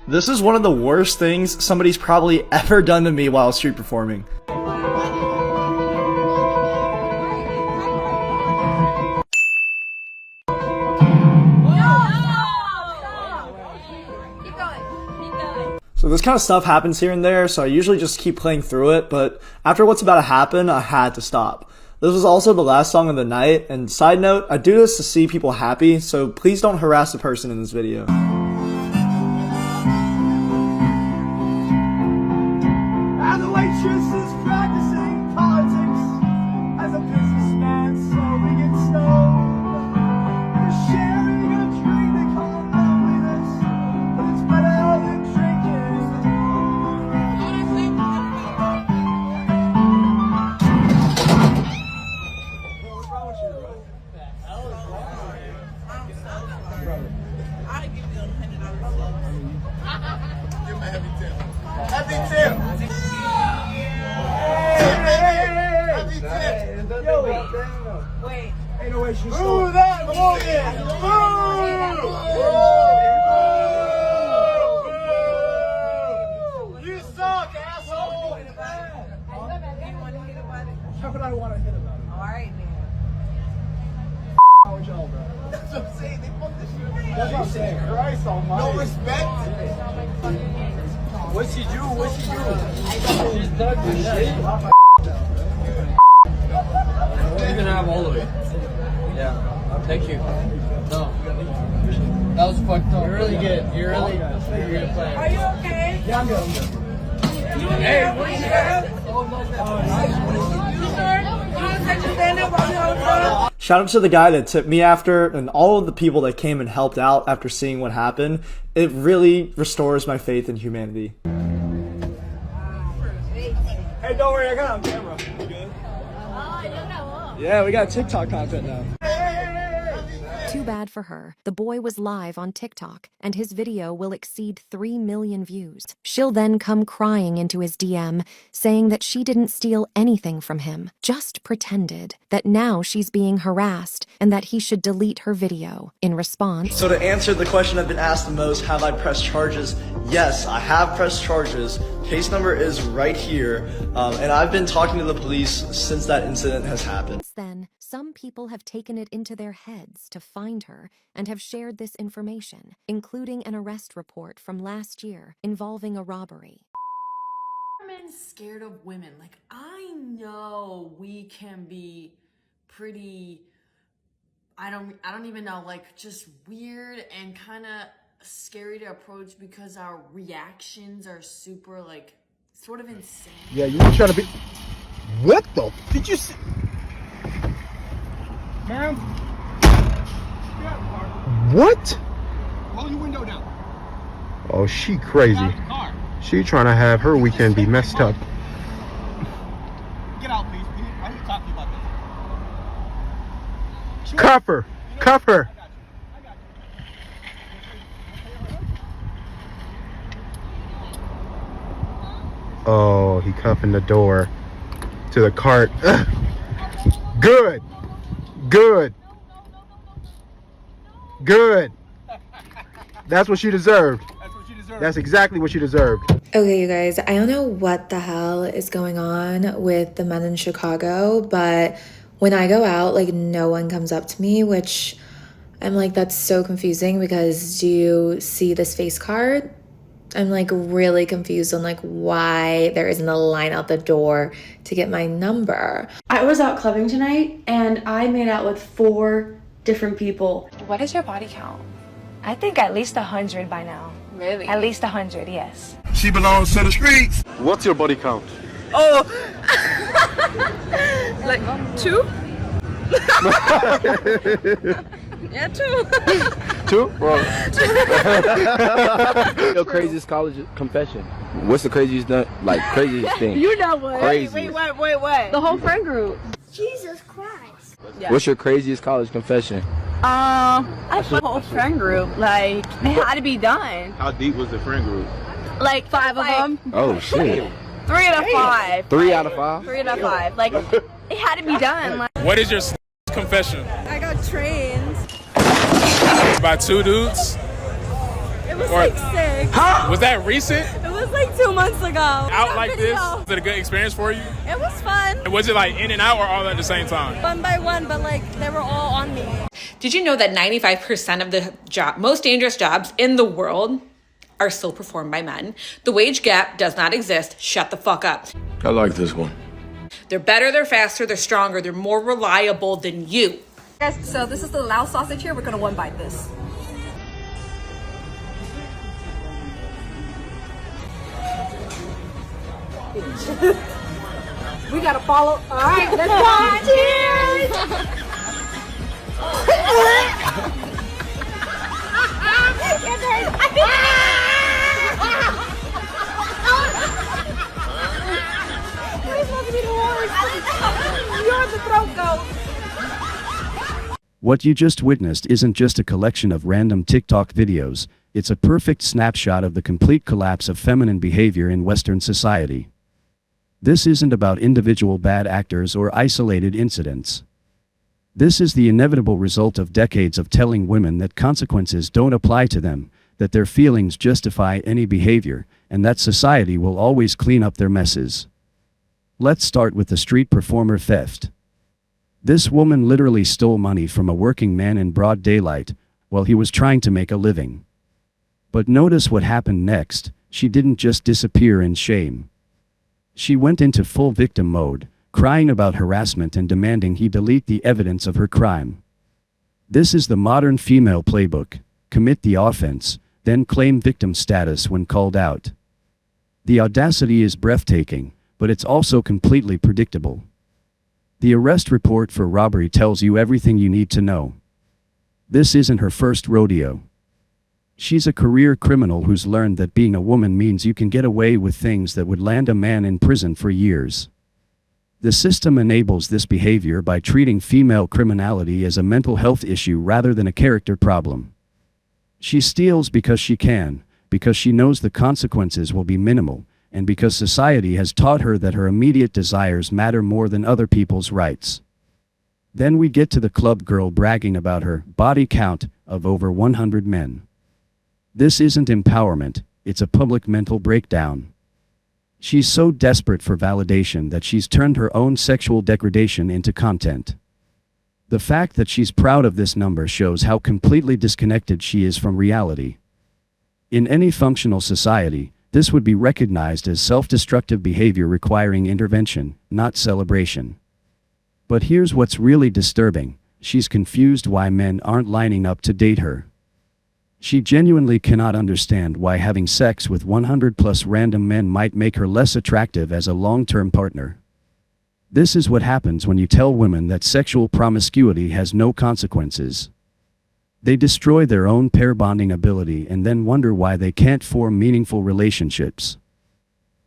This is one of the worst things somebody's probably ever done to me while street performing. So this kind of stuff happens here and there, so I usually just keep playing through it, but after what's about to happen, I had to stop. This was also the last song of the night, and side note, I do this to see people happy, so please don't harass the person in this video. And the waitress is practicing politics as a businessman serving it stoned. They're sharing a drink they call loneliness, but it's better than drinking What's wrong with you, bro? I'll give you $100. Give him a heavy tip. Heavy tip! Heavy tip! Yo, Wait. ain't no way she's Ooh, that morning! You suck, asshole! How would I want to hit about it? Alright, man. How would y'all, bro? That's what I'm saying. They fucked this shit. That's what I'm saying. Christ almighty. No respect. What'd she do? What'd she do? She's done this shit. You can have all of it. Yeah. Thank you. No. That was fucked up. You're really good. You're really good player. Are you okay? Yeah, I'm good. Hey, what is that? Shout out to the guy that tipped me after, and all of the people that came and helped out after seeing what happened. It really restores my faith in humanity. Hey, don't worry, I got it on camera. You good? Yeah, we got TikTok content now. Too bad for her. The boy was live on TikTok, and his video will exceed 3 million views. She'll then come crying into his DM, saying that she didn't steal anything from him, just pretended, that now she's being harassed, and that he should delete her video. In response, So to answer the question I've been asked the most, have I pressed charges? Yes, I have pressed charges. Case number is right here, and I've been talking to the police since that incident has happened. then, some people have taken it into their heads to find her and have shared this information, including an arrest report from last year involving a robbery. Men scared of women. Like, I know we can be pretty, I don't even know, like just weird and kind of scary to approach because our reactions are super like sort of insane. Yeah, you trying to be. What the? Did you see? Ma'am? What? Roll your window down. Oh, she crazy. Get out of the car. She trying to have her weekend be messed up. Get out, please. I need to talk to you about this. Cuff her. Cuff her. I got you. Oh, he cuffing the door to the cart. Ugh. Good. Good. Good. That's what she deserved. That's what you deserve. That's exactly what she deserved. Okay, you guys, I don't know what the hell is going on with the men in Chicago, but when I go out, like, no one comes up to me, which I'm like, that's so confusing because do you see this face card? I'm like really confused on like why there isn't a line out the door to get my number. I was out clubbing tonight and I made out with 4 different people. What is your body count? I think at least 100 by now. Really? At least 100, yes. She belongs to the streets. What's your body count? Oh, like 2? Yeah, 2. 2? Bro. Your craziest college confession. What's the craziest craziest thing? You know what? Crazy. Wait, what? The whole friend group. Jesus Christ. Yeah. What's your craziest college confession? I the whole friend group. Like, it had to be done. How deep was the friend group? Like 5 of them. Oh shit. 3 out of 5. 3 out of 5? 3 out of 5. Like, it had to be done. Like, what is your confession? I got trained. By 2 dudes? It It was like 6. Huh? Was that recent? It was like 2 months ago. Out like this? Was it a good experience for you? It was fun. And was it like in and out or all at the same time? One by one, but like they were all on me. Did you know that 95% of the most dangerous jobs in the world are still performed by men? The wage gap does not exist. Shut the fuck up. I like this one. They're better, they're faster, they're stronger, they're more reliable than you. Guys, so this is the Lao sausage here. We're gonna one bite this. We gotta follow. All right, let's go. Cheers. You're the throat goat. What you just witnessed isn't just a collection of random TikTok videos, it's a perfect snapshot of the complete collapse of feminine behavior in Western society. This isn't about individual bad actors or isolated incidents. This is the inevitable result of decades of telling women that consequences don't apply to them, that their feelings justify any behavior, and that society will always clean up their messes. Let's start with the street performer theft. This woman literally stole money from a working man in broad daylight, while he was trying to make a living. But notice what happened next. She didn't just disappear in shame. She went into full victim mode, crying about harassment and demanding he delete the evidence of her crime. This is the modern female playbook: commit the offense, then claim victim status when called out. The audacity is breathtaking, but it's also completely predictable. The arrest report for robbery tells you everything you need to know. This isn't her first rodeo. She's a career criminal who's learned that being a woman means you can get away with things that would land a man in prison for years. The system enables this behavior by treating female criminality as a mental health issue rather than a character problem. She steals because she can, because she knows the consequences will be minimal, and because society has taught her that her immediate desires matter more than other people's rights. Then we get to the club girl bragging about her body count of over 100 men. This isn't empowerment, it's a public mental breakdown. She's so desperate for validation that she's turned her own sexual degradation into content. The fact that she's proud of this number shows how completely disconnected she is from reality. In any functional society, this would be recognized as self-destructive behavior requiring intervention, not celebration. But here's what's really disturbing: she's confused why men aren't lining up to date her. She genuinely cannot understand why having sex with 100+ random men might make her less attractive as a long-term partner. This is what happens when you tell women that sexual promiscuity has no consequences. They destroy their own pair bonding ability and then wonder why they can't form meaningful relationships.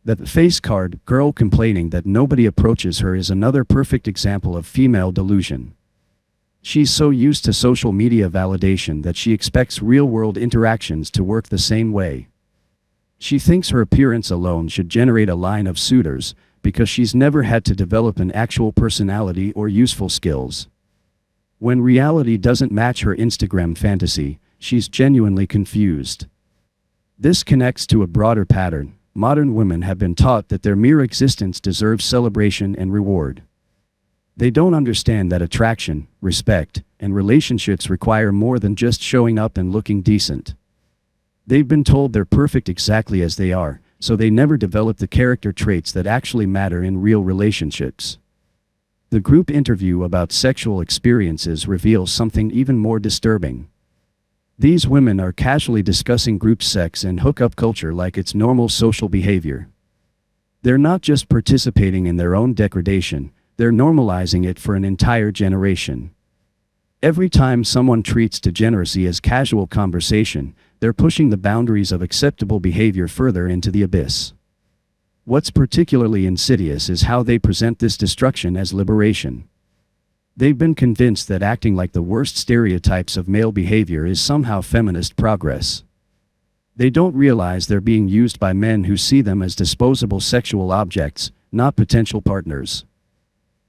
That face card girl complaining that nobody approaches her is another perfect example of female delusion. She's so used to social media validation that she expects real-world interactions to work the same way. She thinks her appearance alone should generate a line of suitors, because she's never had to develop an actual personality or useful skills. When reality doesn't match her Instagram fantasy, she's genuinely confused. This connects to a broader pattern. Modern women have been taught that their mere existence deserves celebration and reward. They don't understand that attraction, respect, and relationships require more than just showing up and looking decent. They've been told they're perfect exactly as they are, so they never develop the character traits that actually matter in real relationships. The group interview about sexual experiences reveals something even more disturbing. These women are casually discussing group sex and hookup culture like it's normal social behavior. They're not just participating in their own degradation, they're normalizing it for an entire generation. Every time someone treats degeneracy as casual conversation, they're pushing the boundaries of acceptable behavior further into the abyss. What's particularly insidious is how they present this destruction as liberation. They've been convinced that acting like the worst stereotypes of male behavior is somehow feminist progress. They don't realize they're being used by men who see them as disposable sexual objects, not potential partners.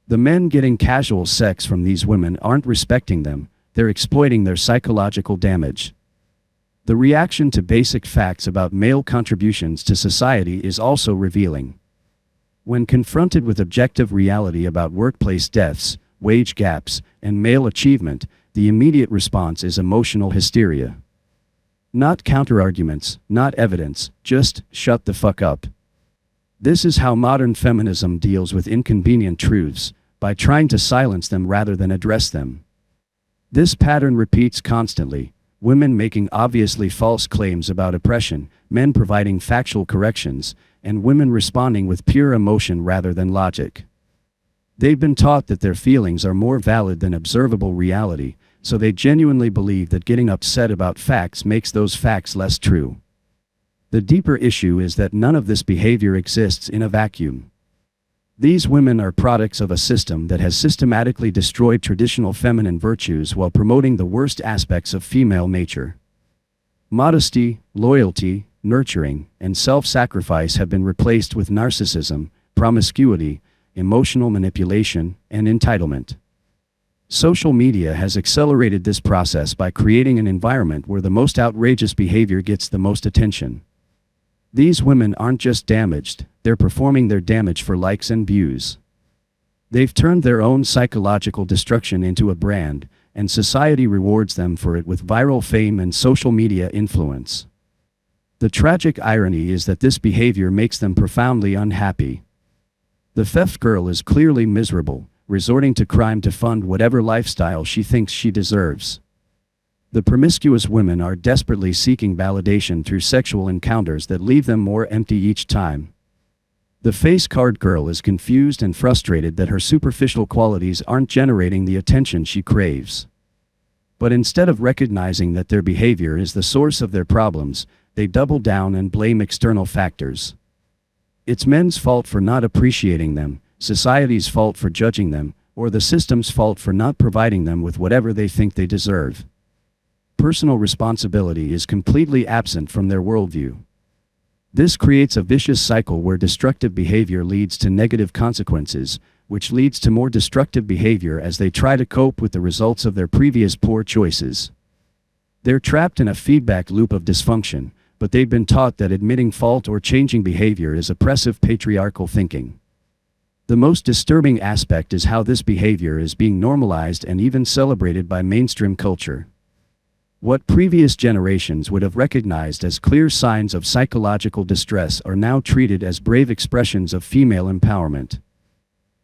The men getting casual sex from these women aren't respecting them, they're exploiting their psychological damage. The reaction to basic facts about male contributions to society is also revealing. When confronted with objective reality about workplace deaths, wage gaps, and male achievement, the immediate response is emotional hysteria. Not counterarguments, not evidence, just shut the fuck up. This is how modern feminism deals with inconvenient truths, by trying to silence them rather than address them. This pattern repeats constantly, women making obviously false claims about oppression, men providing factual corrections, and women responding with pure emotion rather than logic. They've been taught that their feelings are more valid than observable reality, so they genuinely believe that getting upset about facts makes those facts less true. The deeper issue is that none of this behavior exists in a vacuum. These women are products of a system that has systematically destroyed traditional feminine virtues while promoting the worst aspects of female nature. Modesty, loyalty, nurturing, and self-sacrifice have been replaced with narcissism, promiscuity, emotional manipulation, and entitlement. Social media has accelerated this process by creating an environment where the most outrageous behavior gets the most attention. These women aren't just damaged, they're performing their damage for likes and views. They've turned their own psychological destruction into a brand, and society rewards them for it with viral fame and social media influence. The tragic irony is that this behavior makes them profoundly unhappy. The theft girl is clearly miserable, resorting to crime to fund whatever lifestyle she thinks she deserves. The promiscuous women are desperately seeking validation through sexual encounters that leave them more empty each time. The face card girl is confused and frustrated that her superficial qualities aren't generating the attention she craves. But instead of recognizing that their behavior is the source of their problems, they double down and blame external factors. It's men's fault for not appreciating them, society's fault for judging them, or the system's fault for not providing them with whatever they think they deserve. Personal responsibility is completely absent from their worldview. This creates a vicious cycle where destructive behavior leads to negative consequences, which leads to more destructive behavior as they try to cope with the results of their previous poor choices. They're trapped in a feedback loop of dysfunction, but they've been taught that admitting fault or changing behavior is oppressive patriarchal thinking. The most disturbing aspect is how this behavior is being normalized and even celebrated by mainstream culture. What previous generations would have recognized as clear signs of psychological distress are now treated as brave expressions of female empowerment.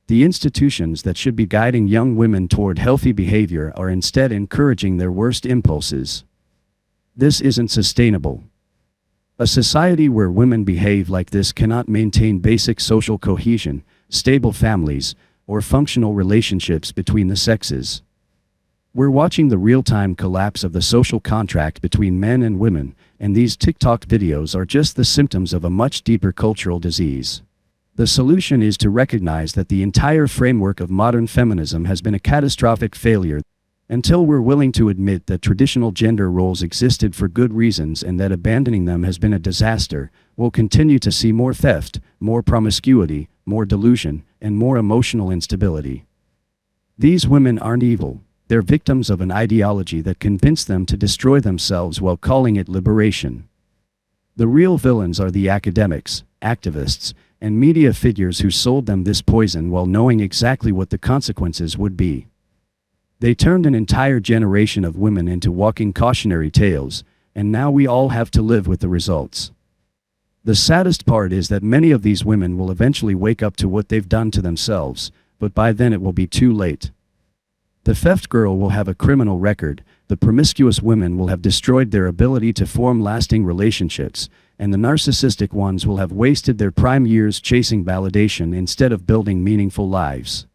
The institutions that should be guiding young women toward healthy behavior are instead encouraging their worst impulses. This isn't sustainable. A society where women behave like this cannot maintain basic social cohesion, stable families, or functional relationships between the sexes. We're watching the real-time collapse of the social contract between men and women, and these TikTok videos are just the symptoms of a much deeper cultural disease. The solution is to recognize that the entire framework of modern feminism has been a catastrophic failure. Until we're willing to admit that traditional gender roles existed for good reasons and that abandoning them has been a disaster, we'll continue to see more theft, more promiscuity, more delusion, and more emotional instability. These women aren't evil. They're victims of an ideology that convinced them to destroy themselves while calling it liberation. The real villains are the academics, activists, and media figures who sold them this poison while knowing exactly what the consequences would be. They turned an entire generation of women into walking cautionary tales, and now we all have to live with the results. The saddest part is that many of these women will eventually wake up to what they've done to themselves, but by then it will be too late. The theft girl will have a criminal record, the promiscuous women will have destroyed their ability to form lasting relationships, and the narcissistic ones will have wasted their prime years chasing validation instead of building meaningful lives.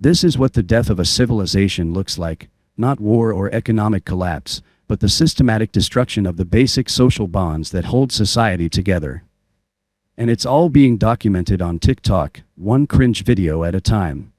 This is what the death of a civilization looks like, not war or economic collapse, but the systematic destruction of the basic social bonds that hold society together. And it's all being documented on TikTok, one cringe video at a time.